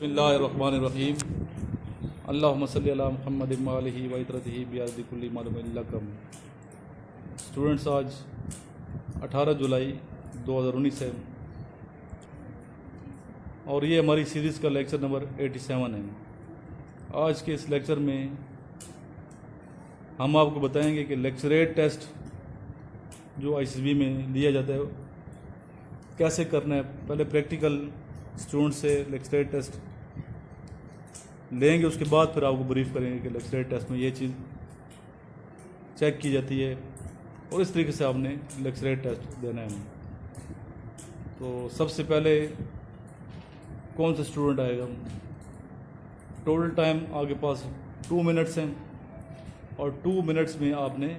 बिस्मिल्लाहिर्रहमानिर्रहीम अल्लाहुम्मा सल्ली अला मुहम्मद व आलिहि व इतरतिहि बिअददि कुल्ली मालूमिन लकम। स्टूडेंट्स, आज 18 जुलाई 2019 है और ये हमारी सीरीज़ का लेक्चर नंबर 87 है। आज के इस लेक्चर में हम आपको बताएंगे कि लेक्चरेट टेस्ट जो ICSB में लिया जाता है कैसे करना है। पहले प्रैक्टिकल स्टूडेंट से लेक्चरेट टेस्ट लेंगे, उसके बाद फिर आपको ब्रीफ करेंगे कि लेक्चरेट टेस्ट में ये चीज़ चेक की जाती है और इस तरीके से आपने लेक्चरेट टेस्ट देना है। तो सबसे पहले कौन सा स्टूडेंट आएगा? टोटल टाइम आपके पास 2 मिनट्स हैं और 2 मिनट्स में आपने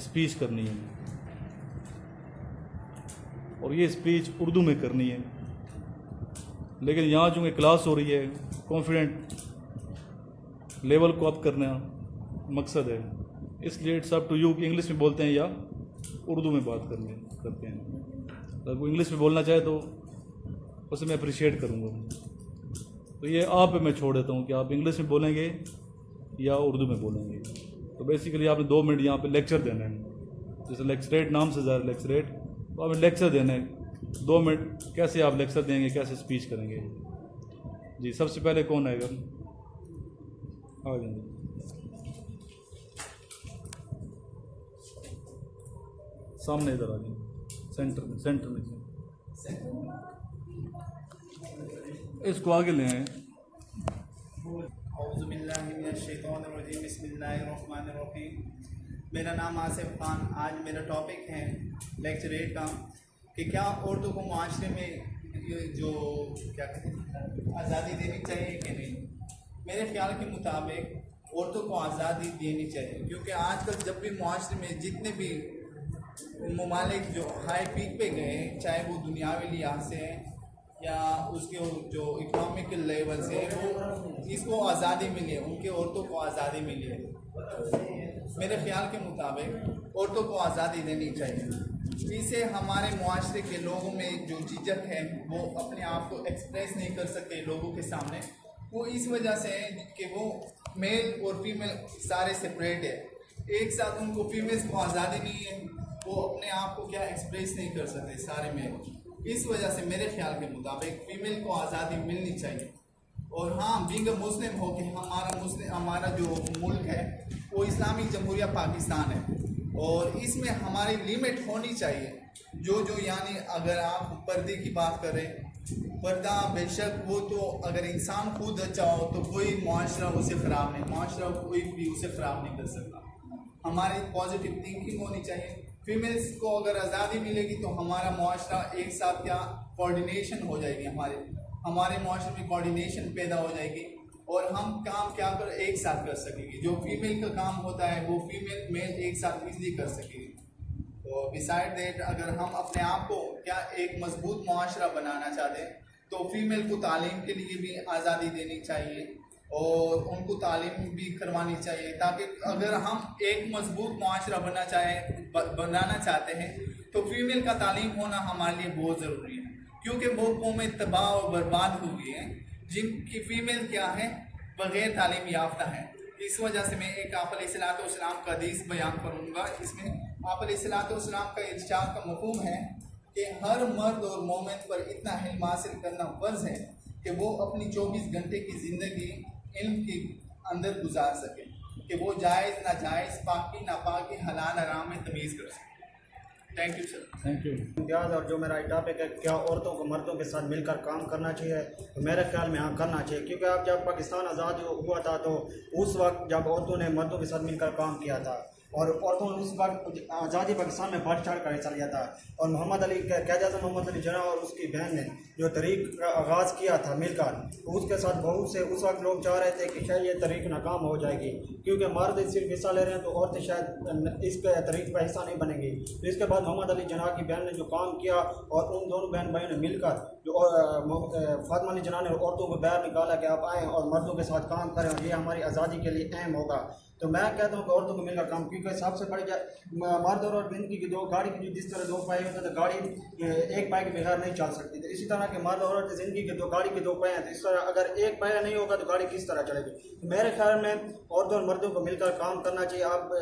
स्पीच करनी है और ये स्पीच उर्दू में करनी है। लेकिन यहाँ चूँकि क्लास हो रही है, कॉन्फिडेंट लेवल को अप करना मकसद है, इसलिए इट्स अप टू यू कि इंग्लिश में बोलते हैं या उर्दू में बात करते हैं। अगर कोई इंग्लिश में बोलना चाहे तो उसे मैं अप्रिशिएट करूँगा। तो ये आप पे मैं छोड़ देता हूँ कि आप इंग्लिश में बोलेंगे या उर्दू में बोलेंगे। तो बेसिकली आपने 2 मिनट यहाँ पे लेक्चर देना है। जैसे लेक्चरेट नाम से ज़्यादा लेक्चरेट, तो आपने लेक्चर देना है 2 मिनट। कैसे आप लेक्चर देंगे, कैसे स्पीच करेंगे? जी, सबसे पहले कौन आएगा? आ जाएंगे। सामने इधर आ जाए, सेंटर में इसको आगे ले आए। मेरा नाम आसिफ खान। आज मेरा टॉपिक है लेक्चरेट का कि क्या औरतों को माशरे में जो क्या कहते हैं आज़ादी देनी चाहिए कि नहीं। मेरे ख्याल के मुताबिक औरतों को आज़ादी देनी चाहिए, क्योंकि आजकल जब भी माशरे में जितने भी ममालिक जो हाई पीक पे गए, चाहे वो दुनियावी लिहाज से हैं या उसके जो इकोनॉमिकल लेवल से, वो इसको आज़ादी मिली है, उनके औरतों को आज़ादी मिली है। मेरे ख्याल के मुताबिक औरतों को आज़ादी देनी चाहिए। इससे हमारे मुआशरे के लोगों में जो झिझक है वो अपने आप को एक्सप्रेस नहीं कर सकते लोगों के सामने। वो इस वजह से है कि वो मेल और फीमेल सारे सेपरेट है, एक साथ उनको फीमेल्स को आज़ादी नहीं है, वो अपने आप को क्या एक्सप्रेस नहीं कर सकते सारे मेल। इस वजह से मेरे ख्याल के मुताबिक फीमेल को आज़ादी मिलनी चाहिए। और हाँ, बीइंग मुस्लिम हो कि हमारा जो मुल्क है वो इस्लामी जमहूरिया पाकिस्तान है और इसमें हमारी लिमिट होनी चाहिए। जो यानी अगर आप पर्दे की बात करें, पर्दा बेशक वो तो अगर इंसान खुद अच्छा हो तो कोई मुआशरा उसे ख़राब नहीं, मुआशरा कोई भी उसे ख़राब नहीं कर सकता। हमारी पॉजिटिव थिंकिंग होनी चाहिए। फीमेल्स को अगर आज़ादी मिलेगी तो हमारा मुआशरा एक साथ क्या कोऑर्डिनेशन हो जाएगी, हमारे मुआशरे में कोऑर्डिनेशन पैदा हो जाएगी और हम काम क्या कर एक साथ कर सकेंगे। जो फीमेल का काम होता है वो फीमेल मेल एक साथ इजली कर सकेगी। तो बिसाइड दैट अगर हम अपने आप को क्या एक मजबूत मुआशरा बनाना चाहते हैं तो फीमेल को तालीम के लिए भी आज़ादी देनी चाहिए और उनको तालीम भी करवानी चाहिए, ताकि अगर हम एक मजबूत मुआशरा बनाना चाहते हैं तो फीमेल का तालीम होना हमारे लिए बहुत ज़रूरी है। क्योंकि वो कौमें तबाह और बर्बाद हुई हैं जिनकी फीमेल क्या है, बग़ैर तालीम याफ्ता है। इस वजह से मैं एक आप अलैहिस्सलाम का हदीस बयान करूँगा। इसमें आप अलैहिस्सलाम का इरशाद का मफ़हूम है कि हर मर्द और मोमिन पर इतना इल्म हासिल करना फ़र्ज़ है कि वो अपनी 24 घंटे की ज़िंदगी इल्म के अंदर गुजार सके, कि वो जायज़ नाजायज़, पाकी नापाकी, हलाल हराम में तमीज़ कर सके। Thank you sir. Thank you. Imtiaz और जो मेरा टॉपिक है, क्या औरतों को मर्दों के साथ मिलकर काम करना चाहिए, तो मेरे ख्याल में हाँ करना चाहिए। क्योंकि अब जब पाकिस्तान आज़ाद हुआ था तो उस वक्त जब औरतों ने मर्दों के साथ मिलकर काम किया था और औरतों ने उस वक्त आज़ादी पाकिस्तान में बढ़ चढ़ कर हिस्सा लिया था। और मोहम्मद अली क़यादत मोहम्मद अली जिन्ना और उसकी बहन ने जो तहरीक का आगाज़ किया था मिलकर, तो उसके साथ बहुत से उस वक्त लोग चाह रहे थे कि शायद ये तहरीक नाकाम हो जाएगी, क्योंकि मर्द सिर्फ हिस्सा ले रहे हैं तो औरतें शायद इस तहरीक का हिस्सा नहीं बनेंगी। तो इसके बाद मोहम्मद अली जिन्ना की बहन ने जो काम किया और उन दोनों बहन भाइयों ने मिलकर جو فاطمہ علی جناح نے عورتوں کو باہر نکالا کہ آپ آئیں اور مردوں کے ساتھ کام کریں اور یہ ہماری آزادی کے لیے اہم ہوگا. تو میں کہتا ہوں کہ عورتوں کو مل کر کام, کیونکہ سب سے بڑی مرد اور زندگی کی دو گاڑی کی جس طرح دو پائے ہوتے ہیں تو گاڑی ایک پائے کے بغیر نہیں چل سکتی. تو اسی طرح کہ مرد اور عورت زندگی کے دو گاڑی کے دو پائے ہیں, تو اس طرح اگر ایک پایا نہیں ہوگا تو گاڑی کس طرح چلے گی. تو میرے خیال میں عورتوں اور مردوں کو مل کر کام کرنا چاہیے. آپ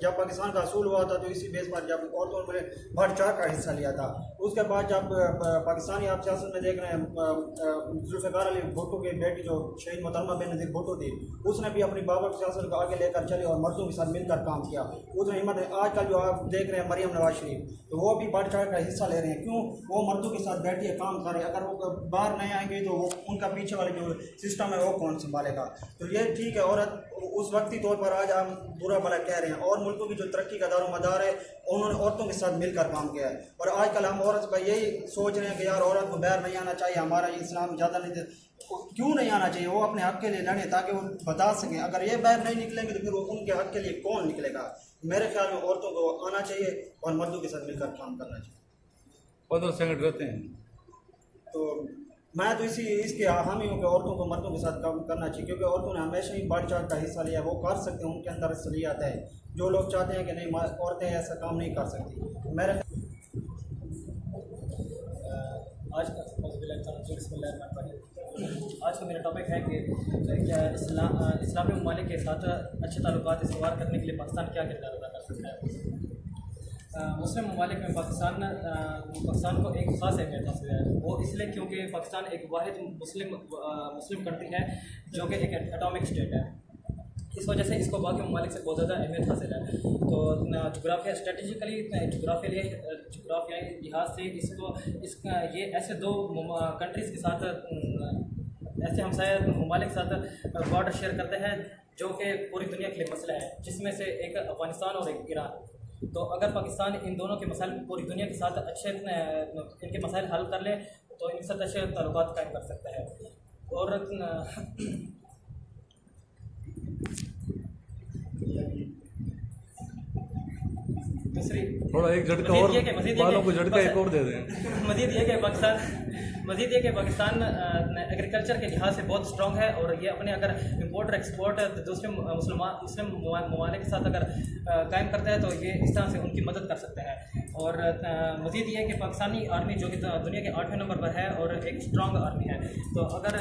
جب پاکستان کا اصول ہوا تھا تو اسی بیس پر جب عورتوں نے بڑھ چڑھ کر حصہ لیا تھا. اس کے بعد جب پاکستانی آپ سیاست میں دیکھ رہے ہیں, ذوالفقار علی بھٹو کی بیٹی جو شہید محترمہ بے نظیر بھٹو تھی, اس نے بھی اپنی بابر سیاست کو آگے لے کر چلی اور مردوں کے ساتھ مل کر کام کیا. اس نے ہمت, آج کل جو آپ دیکھ رہے ہیں مریم نواز شریف, تو وہ بھی بڑھ چڑھ کر حصہ لے رہے ہیں. کیوں؟ وہ مردوں کے ساتھ بیٹھی ہے, کام کر رہے ہیں. اگر وہ باہر نہیں آئیں گے تو وہ ان کا پیچھے والے جو سسٹم ہے وہ کون سنبھالے گا. تو یہ ٹھیک ہے, عورت اس وقتی طور پر آج ہم برا بھلا کہہ رہے ہیں, اور ملکوں کی جو ترقی کا دار و مدار ہے انہوں نے عورتوں کے ساتھ مل کر کام کیا ہے. اور آج کل ہم عورت کا یہی سوچ رہے ہیں کہ یار عورت کو باہر نہیں آنا چاہیے, ہمارا اسلام زیادہ نہیں دے. کیوں نہیں آنا چاہیے؟ وہ اپنے حق کے لیے لڑیں تاکہ وہ بتا سکیں. اگر یہ باہر نہیں نکلیں گے تو پھر وہ ان کے حق کے لیے کون نکلے گا؟ میرے خیال میں عورتوں کو آنا چاہیے اور مردوں کے ساتھ مل کر کام کرنا چاہیے. 15 سیکنڈ رہتے ہیں. تو میں تو اس کے حامی ہوں کہ عورتوں کو مردوں کے ساتھ کام کرنا چاہیے, کیونکہ عورتوں نے ہمیشہ ہی بڑھ چڑھ کا حصہ لیا. وہ کر سکتے ہیں, ان کے اندر صلاحیت ہے. جو لوگ چاہتے ہیں کہ نہیں عورتیں ایسا کام نہیں کر سکتی. میرے آج کا میرا ٹاپک ہے کہ کیا اسلامی ممالک کے ساتھ اچھے تعلقات استوار کرنے کے لیے پاکستان کیا کردار ادا کر سکتا ہے. مسلم ممالک میں پاکستان کو ایک خاص اہمیت حاصل ہے. وہ اس لیے کیونکہ پاکستان ایک واحد مسلم کنٹری ہے جو کہ ایک ایٹامک اسٹیٹ ہے. اس وجہ سے اس کو باقی ممالک سے بہت زیادہ اہمیت حاصل ہے. تو جغرافیہ اسٹریٹجیکلی جغرافیائی لحاظ سے یہ ایسے دو کنٹریز کے ساتھ, ایسے ہمسایہ ممالک کے ساتھ بارڈر شیئر کرتے ہیں جو کہ پوری دنیا کے لیے مسئلہ ہے, جس میں سے ایک افغانستان اور ایک ایران. تو اگر پاکستان ان دونوں کے مسائل پوری دنیا کے ساتھ ان کے مسائل حل کر لے تو ان کے ساتھ اچھے تعلقات قائم کر سکتا ہے. اور دوسری تھوڑا ایک جھٹکا اور بالوں کو جھٹکا ایک اور دے دیں. مزید یہ کہ پاکستان ایگریکلچر کے لحاظ سے بہت اسٹرانگ ہے, اور یہ اپنے اگر امپورٹ اور ایکسپورٹ دوسرے مسلم ممالک کے ساتھ اگر قائم کرتا ہے تو یہ اس طرح سے ان کی مدد کر سکتا ہے. اور مزید یہ کہ پاکستانی آرمی جو کہ دنیا کے 8ویں نمبر پر ہے اور ایک اسٹرانگ آرمی ہے, تو اگر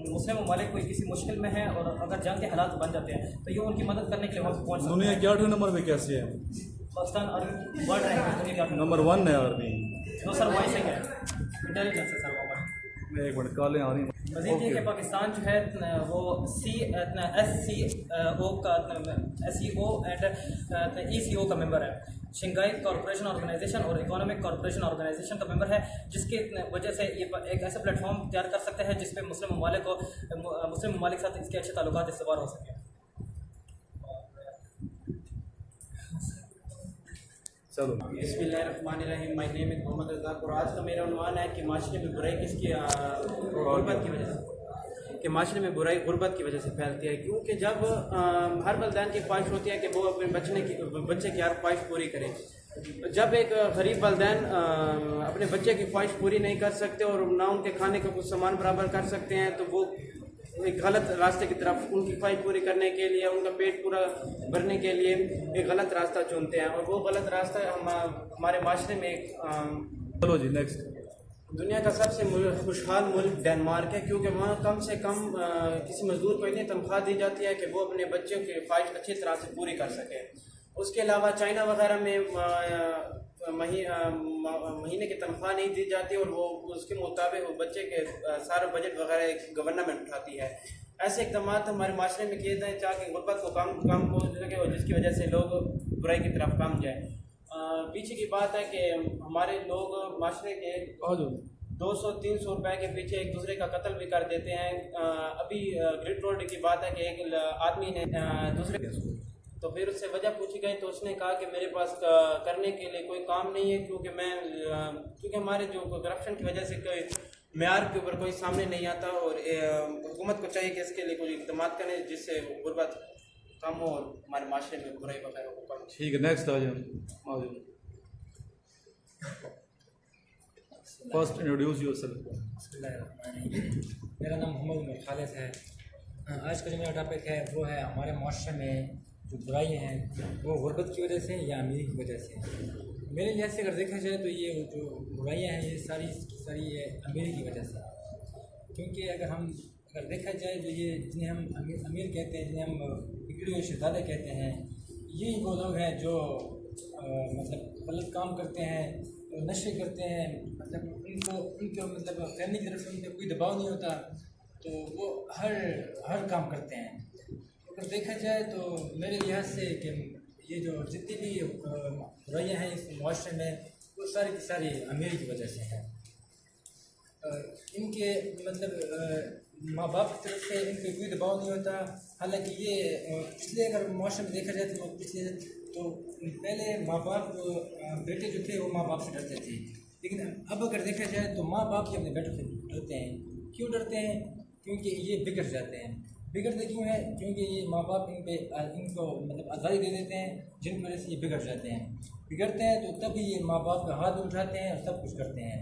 مسلم ممالک کوئی کسی مشکل میں ہے اور اگر جنگ کے حالات بن جاتے ہیں تو یہ ان کی مدد کرنے کے لیے وہاں پہنچ سکتے ہیں. دنیا کے 8ویں نمبر پہ کیسے ہے؟ پاکستان آرمی ورلڈ رینک دنیا کا نمبر 1 ہے آرمی. دو سر وائسنگ ہے, انٹیلیجنس ہے سر وہاں. ایک منٹ کالیں آ رہی ہیں. مزید یہ کہ پاکستان جو ہے وہ SCO اینڈ ECO کا ممبر ہے. شنگھائی کارپوریشن آرگنائزیشن اور اکنامک کارپوریشن آرگنائزیشن کا ممبر ہے, جس کی وجہ سے یہ ایک ایسا پلیٹ فارم تیار کر سکتے ہیں جس پہ مسلم ممالک کے ساتھ اس کے اچھے تعلقات استوار ہو سکیں. چلو. بسم اللہ الرحمن الرحیم. مائی نیم از محمد رزاق, اور آج کا میرا عنوان ہے کہ معاشرے میں برائی کس کی غربت کی وجہ سے, کہ معاشرے میں برائی غربت کی وجہ سے پھیلتی ہے. کیونکہ جب ہر والدین کی خواہش ہوتی ہے کہ وہ اپنے بچے کی ہر خواہش پوری کریں. جب ایک غریب والدین اپنے بچے کی خواہش پوری نہیں کر سکتے اور نہ ان کے کھانے کا کچھ سامان برابر کر سکتے ہیں, تو وہ ایک غلط راستے کی طرف ان کی خواہش پوری کرنے کے لیے, ان کا پیٹ پورا بھرنے کے لیے ایک غلط راستہ چنتے ہیں. اور وہ غلط راستہ ہمارے معاشرے میں ایک چلو جی نیکسٹ. دنیا کا سب سے خوشحال ملک ڈنمارک ہے, کیونکہ وہاں کم سے کم کسی مزدور کو اتنی تنخواہ دی جاتی ہے کہ وہ اپنے بچوں کی خواہش اچھی طرح سے پوری کر سکے. اس کے علاوہ چائنا وغیرہ میں مہینے کی تنخواہ نہیں دی جاتی, اور وہ اس کے مطابق وہ بچے کے سارا بجٹ وغیرہ گورنمنٹ اٹھاتی ہے. ایسے اقدامات ہمارے معاشرے میں کیے جائیں تاکہ غربت کو کم ہو سکے, اور جس کی وجہ سے لوگ برائی کی طرف کم جائیں. پیچھے کی بات ہے کہ ہمارے لوگ معاشرے کے 200-300 روپے کے پیچھے ایک دوسرے کا قتل بھی کر دیتے ہیں. ابھی گریٹ روڈ کی بات ہے کہ ایک آدمی نے دوسرے, تو پھر اس سے وجہ پوچھی گئی تو اس نے کہا کہ میرے پاس کرنے کے لیے کوئی کام نہیں ہے, کیونکہ ہمارے جو کرپشن کی وجہ سے کوئی معیار کے اوپر کوئی سامنے نہیں آتا, اور حکومت کو چاہیے کہ اس کے لیے کوئی اقدامات کریں جس سے غربت کم ہو اور ہمارے معاشرے میں برائی وغیرہ کو کم. ٹھیک ہے نیکسٹ آ جاؤ. First introduce yourself. मेरा नाम मोहम्मद उमर खालिद है। आज का जो मेरा टॉपिक है वो है हमारे माशरे में जो बुराइयाँ हैं वो गुर्बत की वजह से या अमीरी की वजह से। मेरे लिहाज से अगर देखा जाए तो ये जो बुराइयाँ हैं ये सारी ये अमीरी की वजह से, क्योंकि अगर देखा जाए तो ये जिन्हें हम अमीर कहते हैं, जिन्हें हम बिगड़े हुए शहजादे कहते हैं, यही वो लोग हैं जो मतलब गलत काम करते हैं, नशे करते हैं, मतलब उनके मतलब फैमिली की तरफ से उन पर कोई दबाव नहीं होता तो वो हर काम करते हैं। अगर देखा जाए तो मेरे लिहाज से कि ये जो जितनी भी बुराइयाँ हैं इस मुआशरे में वो सारी की सारी अमीरी की वजह से हैं। इनके मतलब माँ बाप की तरफ से इन पर कोई दबाव नहीं होता। हालांकि ये पिछले अगर मुआशरे में देखा जाए तो पहले माँ बाप बेटे जो थे वो माँ बाप से डरते थे, लेकिन अब अगर देखा जाए तो माँ बाप ही अपने बेटों से डरते हैं। क्यों डरते हैं? क्योंकि ये बिगड़ जाते हैं। बिगड़ते क्यों हैं? क्योंकि ये माँ बाप इनको मतलब आज़ादी दे देते हैं, जिनकी वजह से ये बिगड़ जाते हैं। बिगड़ते हैं तो तभी ये माँ बाप का हाथ उठाते हैं और सब कुछ करते हैं।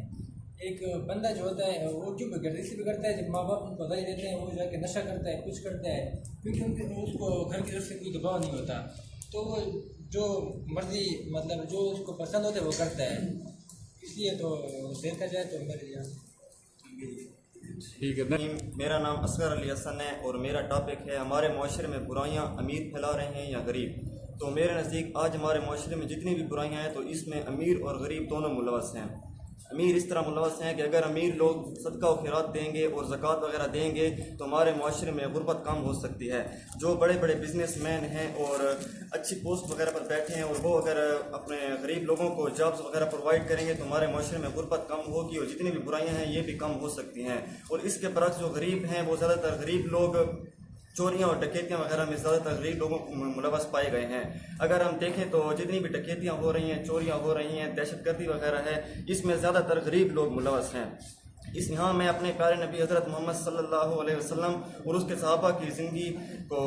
एक बंदा जो होता है वो क्यों बिगड़ता है? जब माँ बाप उनको आज़ादी देते हैं वो जाके नशा करता है, कुछ करता है, क्योंकि उसको घर की तरफ से कोई दबाव नहीं होता, तो वो जो मर्जी मतलब जो उसको पसंद होता है वो करता है। इसलिए तो देखा जाए तो मेरे लिए ठीक है। मेरा नाम असगर अली हसन है और मेरा टॉपिक है हमारे माशरे में बुराइयां अमीर फैला रहे हैं या गरीब। तो मेरे नज़दीक आज हमारे माशरे में जितनी भी बुराइयां हैं तो इसमें अमीर और गरीब दोनों मुलवस हैं। अमीर इस तरह मुलवस हैं कि अगर अमीर लोग सदका व खैरात देंगे और ज़कात वगैरह देंगे तो हमारे माशरे में गुर्बत कम हो सकती है। जो बड़े बड़े बिजनेसमैन हैं और अच्छी पोस्ट वगैरह पर बैठे हैं और वो अगर अपने गरीब लोगों को जॉब्स वगैरह प्रोवाइड करेंगे तो हमारे माशरे में गुर्बत कम होगी और जितनी भी बुराइयां हैं ये भी कम हो सकती हैं। और इसके बरक्स जो गरीब हैं वो ज़्यादातर गरीब लोग चोरियां और डकैतियां वगैरह में ज़्यादातर गरीब लोगों को मुलवस पाए गए हैं। अगर हम देखें तो जितनी भी डकैतियां हो रही हैं, चोरियां हो रही हैं, दहशतगर्दी वगैरह है, इसमें ज़्यादातर गरीब लोग मुलवस हैं। इस यहाँ मैं अपने प्यारे नबी हज़रत मोहम्मद सल्लल्लाहु अलैहि वसल्लम और उसके सहाबा की ज़िंदगी को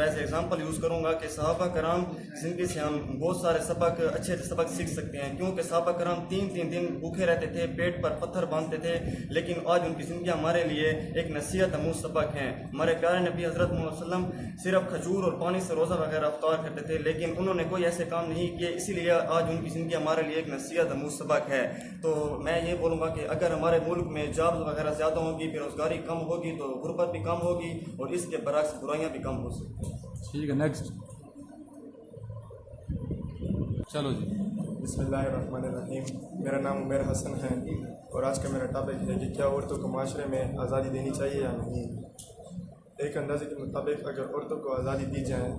एज एग्ज़ाम्पल यूज़ करूँगा कि सहाबा कराम ज़िंदगी से हम बहुत सारे सबक अच्छे सबक सीख सकते हैं। क्योंकि सहाबा कराम 3-3 दिन भूखे रहते थे, पेट पर पत्थर बांधते थे, लेकिन आज उनकी ज़िंदगी हमारे लिए एक नसीहत आमूज़ सबक हैं। हमारे प्यारे नबी हज़रत मोहम्मद सल्लम सिर्फ खजूर और पानी से रोज़ा वगैरह अफ्तार करते थे, लेकिन उन्होंने कोई ऐसे काम नहीं किए, इसीलिए आज उनकी ज़िंदगी हमारे लिए एक नसीहत आमूज़ सबक है। तो मैं ये बोलूँगा कि अगर हमारे मुल्क में जॉब्स वगैरह ज़्यादा होगी, बेरोज़गारी कम होगी तो गुर्बत भी कम होगी और इसके बरक्स बुराइयां भी कम हो सकती हैं। ठीक है, नेक्स्ट चलो जी। बिस्मिल्लाहिर्रहमानिर्रहीम। मेरा नाम उमर हसन है और आज का मेरा टॉपिक है कि क्या औरतों को माशरे में आज़ादी देनी चाहिए या नहीं। एक अंदाजे के मुताबिक अगर औरतों को आज़ादी दी जाए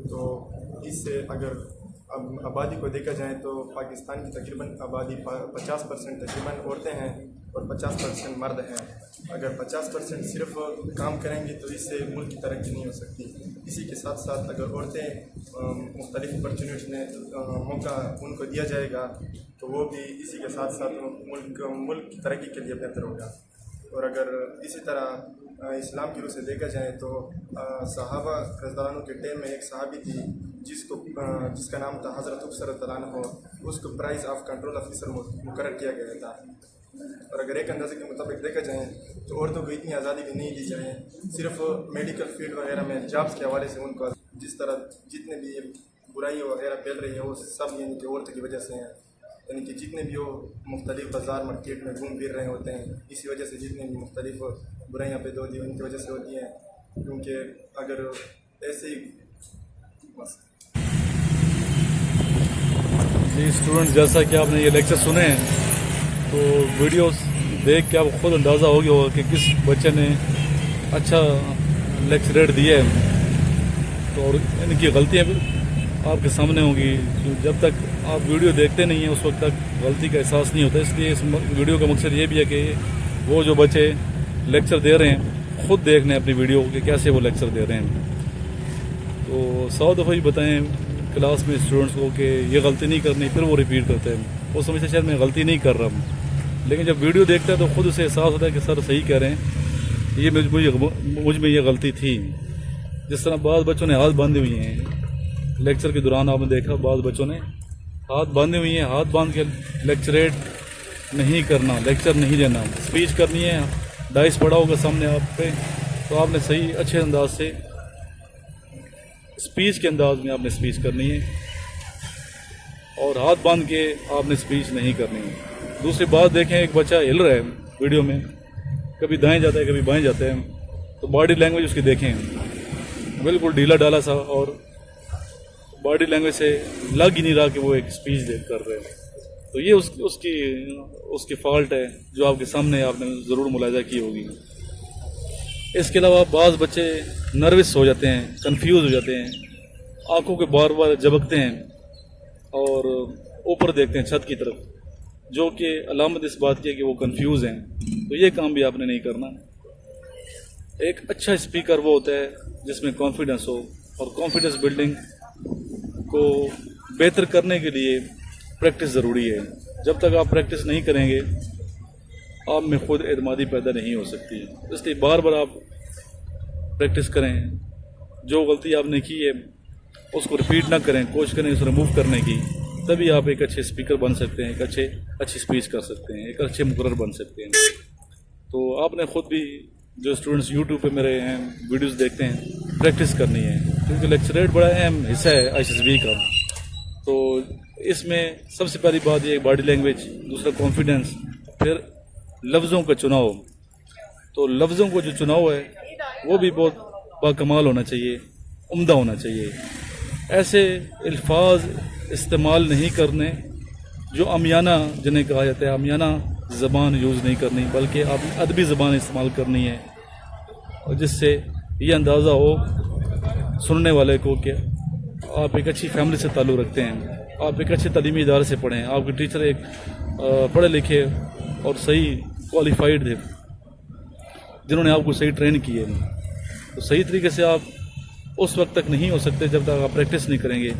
तो इससे अगर आबादी को देखा जाए तो पाकिस्तान की तकरीबन आबादी 50% तकरीबन औरतें हैं और 50% मर्द हैं। अगर 50% सिर्फ काम करेंगे तो इससे मुल्क की तरक्की नहीं हो सकती। इसी के साथ साथ अगर औरतें मुख्तलिफ अपॉर्चुनिटी में मौका उनको दिया जाएगा तो वो भी इसी के साथ साथ मुल्क की तरक्की के लिए बेहतर होगा। और अगर इसी तरह इस्लाम की रूह से देखा जाए तो सहाबा रज़ियल्लाहु के टाइम में एक सहाबी थी जिसका नाम था हज़रत उफ़सर रज़ियल्लाहु अन्हु, उसको प्राइज़ ऑफ कंट्रोल ऑफिसर मुकर्रर किया गया था। और अगर एक अंदाजे के मुताबिक देखा जाए तो औरतों को इतनी आज़ादी भी नहीं दी जाए, सिर्फ मेडिकल फील्ड वगैरह में जॉब्स के हवाले से उनको जिस तरह जितने भी बुराई वगैरह फैल रही है वो सब यानी कि औरतों की वजह से हैं। यानी कि जितने भी वो मुख्तलिफ बाज़ार मार्केट में घूम फिर रहे होते हैं इसी वजह से जितनी भी मुख्तलिफ बुराइयाँ पैदा होती हैं उनकी वजह से होती हैं। क्योंकि अगर ऐसे ही बस जी स्टूडेंट, जैसा कि आपने ये लेक्चर सुने तो वीडियोस देख के आपको खुद अंदाज़ा हो गया होगा कि किस बच्चे ने अच्छा लेक्चरेट दिया है। तो और इनकी गलतियाँ आपके सामने होंगी। जब तक आप वीडियो देखते नहीं हैं उस वक्त तक गलती का एहसास नहीं होता। इसलिए इस वीडियो का मकसद ये भी है कि वो जो बच्चे लेक्चर दे रहे हैं खुद देख लें अपनी वीडियो कि कैसे वो लेक्चर दे रहे हैं। तो 100 दफ़ा ही बताएं क्लास में स्टूडेंट्स को कि ये गलती नहीं करनी, फिर वो रिपीट करते हैं। वो समझते शायद मैं गलती नहीं कर रहा हूँ, लेकिन जब वीडियो देखता है तो खुद उसे एहसास होता है कि सर सही कह रहे हैं, ये मुझ में ये गलती थी। जिस तरह बाद बच्चों ने हाथ बांधे हुए हैं, लेक्चर के दौरान आपने देखा बाद बच्चों ने हाथ बांधे हुए हैं, हाथ बांध के लेक्चरेट نہیں کرنا, لیکچر نہیں دینا. اسپیچ کرنی ہے, ڈائس پڑا ہوگا سامنے آپ پہ, تو آپ نے صحیح اچھے انداز سے اسپیچ کے انداز میں آپ نے اسپیچ کرنی ہے, اور ہاتھ باندھ کے آپ نے اسپیچ نہیں کرنی ہے. دوسری بات دیکھیں, ایک بچہ ہل رہا ہے ویڈیو میں, کبھی دائیں جاتا ہے کبھی بائیں جاتا ہے, تو باڈی لینگویج اس کی دیکھیں, بالکل ڈھیلا ڈالا سا, اور باڈی لینگویج سے لگ ہی نہیں رہا کہ وہ ایک اسپیچ کر رہے ہیں. تو یہ اس کی فالٹ ہے جو آپ کے سامنے آپ نے ضرور ملاحظہ کی ہوگی. اس کے علاوہ بعض بچے نروس ہو جاتے ہیں, کنفیوز ہو جاتے ہیں, آنکھوں کے بار بار جھپکتے ہیں اور اوپر دیکھتے ہیں چھت کی طرف, جو کہ علامت اس بات کی ہے کہ وہ کنفیوز ہیں. تو یہ کام بھی آپ نے نہیں کرنا. ایک اچھا اسپیکر وہ ہوتا ہے جس میں کانفیڈنس ہو, اور کانفیڈنس بلڈنگ کو بہتر کرنے کے لیے پریکٹس ضروری ہے. جب تک آپ پریکٹس نہیں کریں گے آپ میں خود اعتمادی پیدا نہیں ہو سکتی. اس لیے بار بار آپ پریکٹس کریں, جو غلطی آپ نے کی ہے اس کو ریپیٹ نہ کریں, کوشش کریں اسے ریموو کرنے کی, تبھی آپ ایک اچھے اسپیکر بن سکتے ہیں, ایک اچھی اسپیچ کر سکتے ہیں, ایک اچھے مقرر بن سکتے ہیں. تو آپ نے خود بھی جو اسٹوڈنٹس یوٹیوب پہ میرے ہیں ویڈیوز دیکھتے ہیں, پریکٹس کرنی ہے, کیونکہ لیکچریٹ بڑا اہم حصہ ہے ICSB کا. تو اس میں سب سے پہلی بات یہ باڈی لینگویج, دوسرا کانفیڈنس, پھر لفظوں کا چناؤ. تو لفظوں کو جو چناؤ ہے وہ بھی بہت باکمال ہونا چاہیے, عمدہ ہونا چاہیے. ایسے الفاظ استعمال نہیں کرنے جو عامیانہ جنہیں کہا جاتا ہے, عامیانہ زبان یوز نہیں کرنی, بلکہ آپ ادبی زبان استعمال کرنی ہے, اور جس سے یہ اندازہ ہو سننے والے کو کہ آپ ایک اچھی فیملی سے تعلق رکھتے ہیں, آپ ایک اچھے تعلیمی ادارے سے پڑھیں, آپ کے ٹیچر ایک پڑھے لکھے اور صحیح کوالیفائڈ تھے, جنہوں نے آپ کو صحیح ٹرین کیے. تو صحیح طریقے سے آپ اس وقت تک نہیں ہو سکتے جب تک آپ پریکٹس نہیں کریں گے.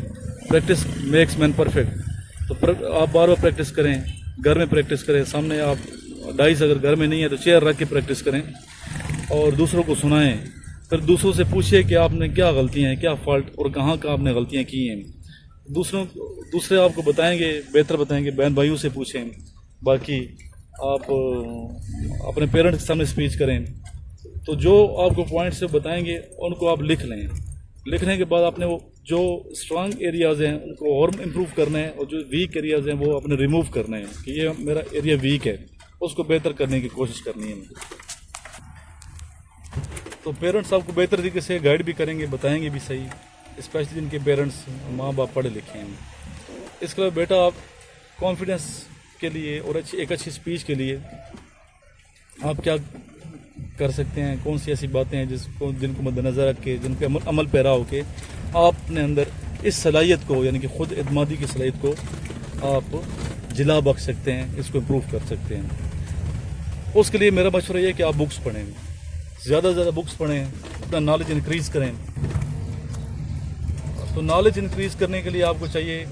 Practice makes man perfect. تو آپ بار بار پریکٹس کریں, گھر میں پریکٹس کریں, سامنے آپ ڈائس اگر گھر میں نہیں ہے تو چیئر رکھ کے پریکٹس کریں, اور دوسروں کو سنائیں. پھر دوسروں سے پوچھیں کہ آپ نے کیا غلطیاں ہیں, کیا فالٹ اور کہاں آپ نے غلطیاں کی ہیں. دوسرے آپ کو بتائیں گے, بہتر بتائیں گے. بہن بھائیوں سے پوچھیں. باقی آپ اپنے پیرنٹس کے سامنے اسپیچ کریں, تو جو آپ کو پوائنٹس سے بتائیں گے ان کو آپ لکھ لیں. لکھنے کے بعد آپ نے وہ جو اسٹرانگ ایریاز ہیں ان کو اور امپروو کرنا ہے, اور جو ویک ایریاز ہیں وہ اپنے ریموو کرنے ہیں کہ یہ میرا ایریا ویک ہے, اس کو بہتر کرنے کی کوشش کرنی ہے. تو پیرنٹس آپ کو بہتر طریقے سے گائیڈ بھی کریں گے, بتائیں گے بھی صحیح, اسپیشلی جن کے پیرنٹس ماں باپ پڑھے لکھے ہیں. اس کے بعد بیٹا آپ کانفیڈنس کے لیے اور ایک اچھی اسپیچ کے لیے آپ کیا کر سکتے ہیں, کون سی ایسی باتیں ہیں جن کو مد نظر رکھ کے, جن کے عمل پیرا ہو کے آپ اپنے اندر اس صلاحیت کو, یعنی کہ خود اعتمادی کی صلاحیت کو آپ جلا بخش سکتے ہیں, اس کو امپروو کر سکتے ہیں. اس کے لیے میرا مشورہ یہ ہے کہ آپ بکس پڑھیں, زیادہ سے زیادہ بکس پڑھیں, اپنا نالج انکریز کریں. تو نالج انکریز کرنے کے لیے آپ کو چاہیے,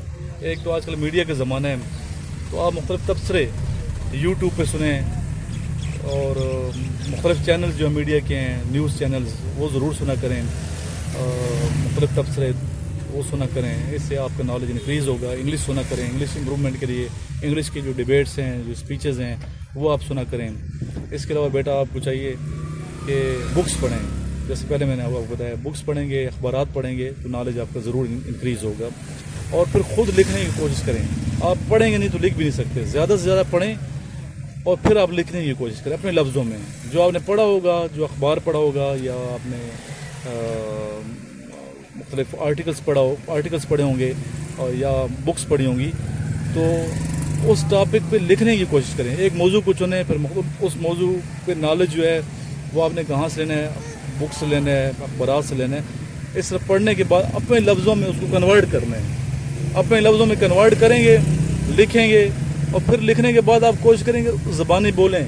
ایک تو آج کل میڈیا کا زمانہ ہے, تو آپ مختلف تبصرے یوٹیوب پہ سنیں, اور مختلف چینلز جو میڈیا کے ہیں, نیوز چینلز, وہ ضرور سنا کریں. مختلف تبصرے وہ سنا کریں, اس سے آپ کا نالج انکریز ہوگا. انگلش سنا کریں, انگلش امپرومنٹ کے لیے انگلش کی جو ڈیبیٹس ہیں, جو اسپیچز ہیں, وہ آپ سنا کریں. اس کے علاوہ بیٹا آپ کو چاہیے کہ بکس پڑھیں. جیسے پہلے میں نے آپ کو بتایا, بکس پڑھیں گے, اخبارات پڑھیں گے تو نالج آپ کا ضرور انکریز ہوگا. اور پھر خود لکھنے کی کوشش کریں. آپ پڑھیں گے نہیں تو لکھ بھی نہیں سکتے, زیادہ سے زیادہ پڑھیں اور پھر آپ لکھنے کی کوشش کریں اپنے لفظوں میں. جو آپ نے پڑھا ہوگا, جو اخبار پڑھا ہوگا, یا آپ نے مختلف آرٹیکلس پڑھے ہوں گے, اور یا بکس پڑھی ہوں گی, تو اس ٹاپک پہ لکھنے کی کوشش کریں. ایک موضوع کو چنیں, پھر اس موضوع پہ نالج جو ہے وہ آپ نے کہاں سے لینا ہے, بک سے لینا ہے, اخبارات سے لینا ہے. اس طرح پڑھنے کے بعد اپنے لفظوں میں اس کو کنورٹ کرنا ہے. اپنے لفظوں میں کنورٹ کریں گے, لکھیں گے, اور پھر لکھنے کے بعد آپ کوشش کریں گے زبانیں بولیں.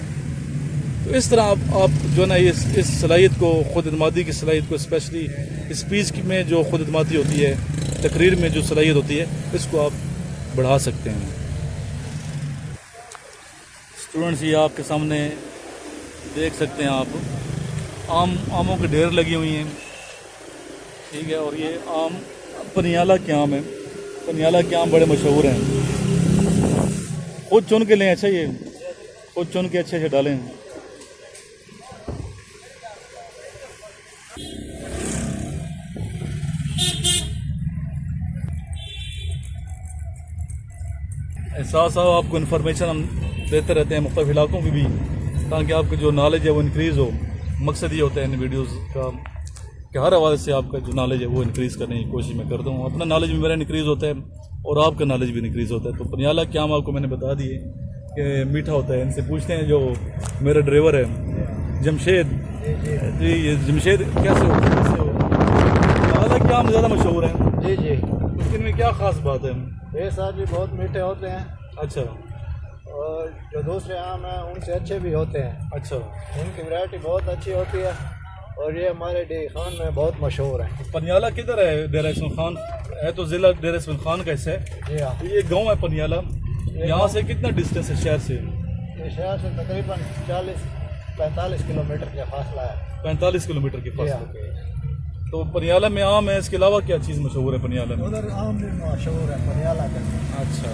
تو اس طرح آپ جو ہے نا اس صلاحیت کو, خود اعتمادی کی صلاحیت کو, اسپیشلی اسپیچ میں جو خود اعتمادی ہوتی ہے, تقریر میں جو صلاحیت ہوتی ہے, اس کو آپ بڑھا سکتے ہیں. اسٹوڈنٹس یہ آپ کے سامنے دیکھ سکتے ہیں آپ, آموں کے ڈھیر لگی ہوئی ہیں, ٹھیک ہے. اور یہ آم پنیالہ کے آم ہیں. پنیالہ کے آم بڑے مشہور ہیں, خود چن کے لیں. اچھا, یہ खुद चुन के अच्छे से डालें। साथ साथ आपको इन्फॉर्मेशन हम देते रहते हैं मुख्तलिफ इलाकों की भी, ताकि आपकी जो नॉलेज है वो इंक्रीज़ हो। मकसद ये होता है इन वीडियोज़ का कि हर हवाले से आपका जो नॉलेज है वो इंक्रीज़ करने की कोशिश मैं करता हूँ। अपना नॉलेज भी मेरा इंक्रीज़ होता है और आपका नॉलेज भी इंक्रीज़ होता है। तो पनियाला क्या आपको मैंने बता दिए कि मीठा होता है। इनसे पूछते हैं जो मेरा ड्राइवर है जमशेद जी, ये जमशेद कैसे हो पनियाला क्या ज़्यादा मशहूर है? जी जी, उसके में क्या ख़ास बात है? ये सर जी बहुत मीठे होते हैं अच्छा और जो दूसरे आम हैं उनसे अच्छे भी होते हैं। अच्छा, इनकी वैरायटी बहुत अच्छी होती है और ये हमारे डी खान में बहुत मशहूर है। पनियाला किधर है? डेरा इस्माइल खान है तो ज़िला डेरा इस्माइल खान का हिस्सा है। जी हाँ, तो ये गांव है पनियाला, यहाँ से कितना डिस्टेंस है शहर से? ये शहर से तकरीबन 40-45 किलोमीटर का फासला है। 45 किलोमीटर के जी पास। हाँ। तो पनियाला में आम है, इसके अलावा क्या चीज़ मशहूर है पनियाला में? उधर आम भी मशहूर है पनियाला का। अच्छा,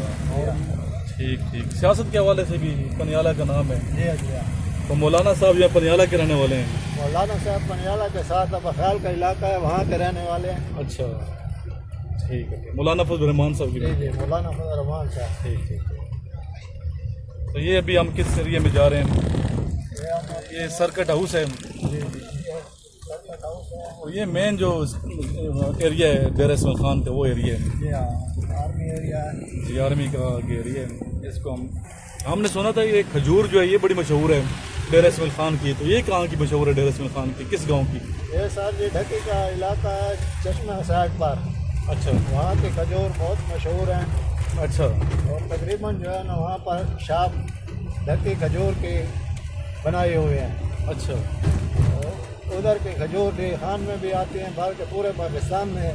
ठीक ठीक। सियासत के हवाले से भी पनियाला का नाम है। जी हाँ जी हाँ। तो मौलाना साहब यहाँ पनियाला के रहने वाले हैं। मौलाना साहब पनियाला के साथ अब ख्याल का इलाका है, वहाँ के रहने वाले हैं। अच्छा, ठीक है। मौलाना फजल रहमान साहब की जी जी, मौलाना फजल रहमान साहब। ठीक ठीक। तो ये अभी हम किस एरिया में जा रहे हैं? ये सर्किट हाउस है और ये मेन जो एरिया है डेरा इस्माइल खान का वो एरिया है। जी हाँ, आर्मी एरिया है। जी, आर्मी का एरिया है। इसको हमने सुना था ये खजूर जो है ये बड़ी मशहूर है डेरा इस्माइल खान की। तो ये कहाँ की मशहूर है डेरा इस्माइल खान की, किस गांव की? ये सर जी ढकी का इलाका है, चश्मा साइड पर। अच्छा वहाँ की खजूर बहुत मशहूर हैं अच्छा और तकरीबन जो है ना वहाँ पर शाप ढकी खजूर की बनाए हुए हैं। अच्छा और उधर की खजूर डी खान में भी आती हैं, बाहर के पूरे पाकिस्तान में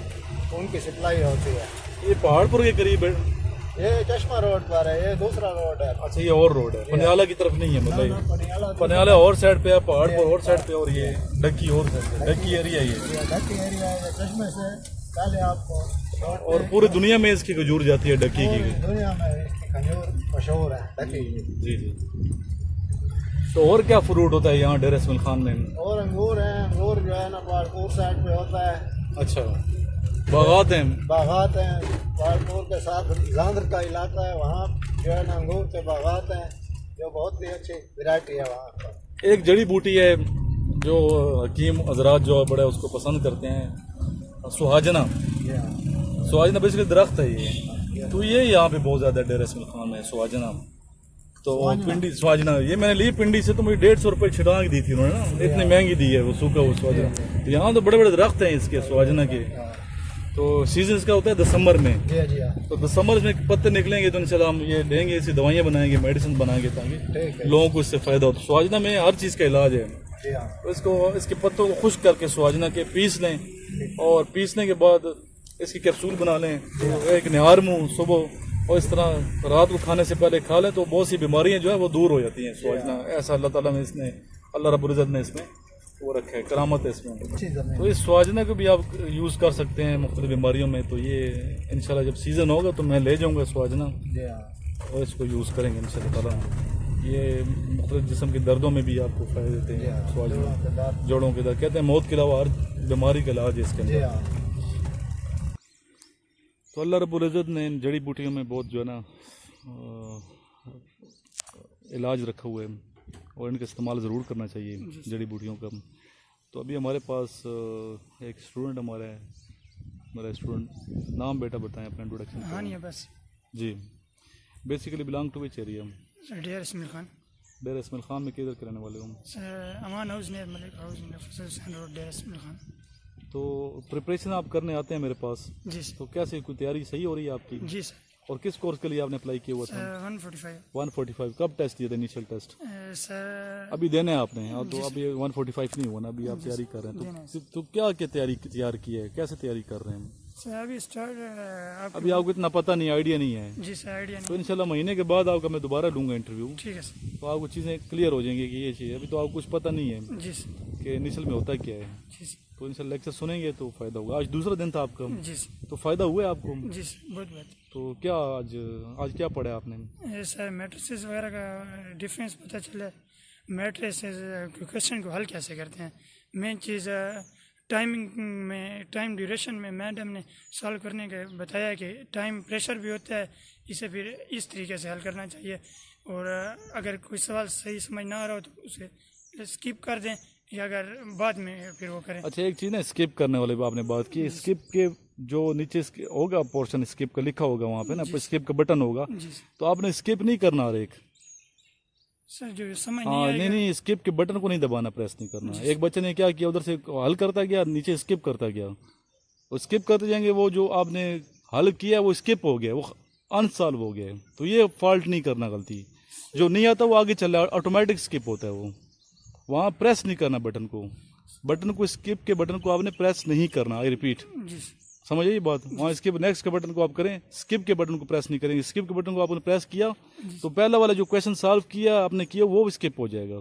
उनकी सप्लाई होती है। ये पहाड़पुर के करीब है? ये चश्मा रोड पर है, ये दूसरा रोड है। अच्छा, ये और रोड है, पनियाला की तरफ नहीं है मतलब ये? पनियाला पनियाला और साइड पे है, पहाड़पुर और साइड पे, और ये ढक्की और साइड पे, ढक्की एरिया ये। ढकी एरिया है, चश्मे से पहले आपको और पूरी दुनिया में इसकी खजूर जाती है ढक्की पूरी की? दुनिया में इसकी खजूर मशहूर है ढकी। जी जी। तो और क्या फ्रूट होता है यहाँ डेरा इस्माइल खान में? और अंगूर हैं, अंगूर जो है ना पहाड़पुर साइड पे होता है। अच्छा, बागात हैं? बागात हैं, पहाड़पुर के साथ झांझर का इलाका है, वहाँ जो है ना अंगूर के बागात हैं जो बहुत ही अच्छी वैरायटी है वहाँ पर। एक जड़ी बूटी है जो हकीम हजरात जो बड़े उसको पसंद करते हैं, सुहाजना। सुहाजना बेसिकली दरख्त है ये, तो ये यहाँ पे बहुत ज़्यादा डेरा इस्माइल खान में है सुहाजना। तो पिंडी सुहाजना ये मैंने ली पिंडी से, तो मुझे 150 रुपये छिड़ांग दी थी उन्होंने ना, इतनी महंगी दी है वो सूखा वो सुहाजना। तो यहाँ तो बड़े बड़े दरख्त हैं इसके सुहाजना के। तो सीजन इसका होता है दिसंबर में। जी जी हाँ, तो दिसंबर में पत्ते निकलेंगे तो इंशाल्लाह हम ये लेंगे, इसी दवाइयाँ बनाएंगे, मेडिसिन बनाएंगे ताकि ठीक है। लोगों को इससे फ़ायदा हो। तो सुहाजना में हर चीज़ का इलाज है। जी हाँ, तो इसको इसके पत्तों को खुश्क करके सुहाजना के पीस लें और पीसने के बाद इसकी कैप्सूल बना लें, तो एक निहार मुँह सुबह और इस तरह रात को खाने से पहले खा लें तो बहुत सी बीमारियां जो है वो दूर हो जाती हैं। सुहाजना ऐसा अल्लाह ताला ने इसने, अल्लाह रब्बुल इज़्ज़त ने इसमें वो रखा है, करामत है इसमें। तो इस सुहाजना को भी आप यूज़ कर सकते हैं मुख्तलिफ बीमारियों में। तो ये इंशाल्लाह जब सीज़न होगा तो मैं ले जाऊँगा सुहाजना और इसको यूज़ करेंगे इंशाल्लाह ताला। ये मुख्तलिफ जिस्म के दर्दों में भी आपको फ़ायदे देते हैं सुहाजना, जोड़ों के दर्द। कहते हैं मौत के अलावा हर बीमारी का इलाज है इसके अंदर। तो अल्लाह रब्बुल इज़्ज़त ने इन जड़ी बूटियों में बहुत जो है ना इलाज रखा हुआ है और इनका इस्तेमाल ज़रूर करना चाहिए जड़ी बूटियों का। तो अभी हमारे पास एक स्टूडेंट हमारा है, मेरा स्टूडेंट। नाम बेटा बताएं अपना इंट्रोडक्शन। हाँ नहीं बस जी, basically belong to which area? Dera Ismail Khan. Dera Ismail Khan में किधर के रहने वाले हो? अमान हाउस ने मलिक हाउस ने फजल हुसैन रोड डेरा इस्माइल खान। तो प्रिपरेशन आप करने आते हैं मेरे पास? जी सर। तो कैसे कोई तैयारी सही हो रही है आपकी? जी सर। और किस कोर्स के लिए आपने अप्लाई किया हुआ था? 145। 145 कब टेस्ट दिया था, इनिशियल टेस्ट? सर अभी देने हैं आपने? हाँ, तो अभी 145 नहीं हुआ ना, अभी आप तैयारी कर रहे हैं। तो क्या क्या तैयार की है, कैसे तैयारी कर रहे हैं? सर अभी स्टार्ट अभी आपको इतना पता नहीं, आइडिया नहीं है? जी सर, आइडिया तो नहीं। इंशाल्लाह महीने के बाद आपका मैं दोबारा लूँगा इंटरव्यू, ठीक है सर। तो आपको चीज़ें क्लियर हो जाएंगी कि ये चीज़। अभी तो आपको कुछ पता नहीं है जी सर। कि इनिशियल में होता क्या है, जी सर, तो इनिशियल लेक्चर सुनेंगे तो फ़ायदा होगा। आज दूसरा दिन था आपका, जी सर, तो फ़ायदा हुआ है आपको? जी सर, बहुत बात। तो क्या आज क्या पढ़ा आपने? ये सर मैट्रिसेस वगैरह का डिफरेंस पता चला, मैट्रिसेस क्वेश्चन को हल कैसे करते हैं। मेन चीज़ टाइमिंग में, टाइम ड्यूरेशन में मैडम ने सॉल्व करने के बताया कि टाइम प्रेशर भी होता है, इसे फिर इस तरीके से हल करना चाहिए। और अगर कोई सवाल सही समझ ना आ रहा हो तो उसे स्किप कर दें, या अगर बाद में फिर वो करें। अच्छा, एक चीज़ ना स्किप करने वाले आपने बात की, स्किप के जो नीचे होगा पोर्शन स्किप का लिखा होगा वहाँ पे ना, स्किप का बटन होगा, जी तो आपने स्किप नहीं करना। और एक सर जो समझ हाँ, नहीं नहीं स्किप के बटन को नहीं दबाना, प्रेस नहीं करना। एक बच्चे ने क्या किया, उधर से हल करता गया, नीचे स्किप करता गया, वो स्किप करते जाएंगे, वो जो आपने हल किया वो स्किप हो गया, वो अनसॉल्व हो गया। तो ये फॉल्ट नहीं करना, गलती जो नहीं आता वो आगे चल रहा है, ऑटोमेटिक स्किप होता है वो, वहाँ प्रेस नहीं करना बटन को स्किप के बटन को आपने प्रेस नहीं करना। आई रिपीट, जी समझ आई बात? वहाँ स्किप नेक्स्ट के बटन को आप करें, स्किप के बटन को प्रेस नहीं करेंगे। स्किप के बटन को आपने प्रेस किया तो पहला वाला जो क्वेश्चन सॉल्व किया आपने किया वो स्किप हो जाएगा,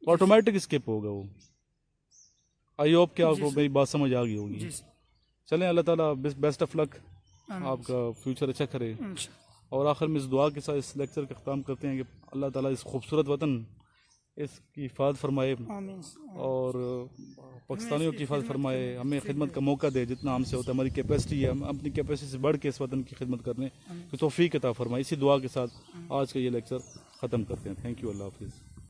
ऑटोमेटिक स्किप होगा वो। आई होप कि आपको मेरी बात समझ आ गई होगी। चलें, अल्लाह ताला बेस्ट ऑफ लक, आपका फ्यूचर अच्छा करे। और आखिर में इस दुआ के साथ इस लेक्चर का ख़त्म करते हैं कि अल्लाह ताला इस खूबसूरत वतन इसकी हिफाजत फरमाए और पाकिस्तानियों की हिफाजत फरमाए, हमें खिदमत का मौका दे, जितना हमसे होता है, हमारी कैपेसिटी है, हम अपनी कैपेसिटी से बढ़ के इस वतन की खिदमत करने की तौफीक अता फरमाए। इसी दुआ के साथ आज का ये लेक्चर ख़त्म करते हैं। थैंक यू, अल्लाह हाफिज़।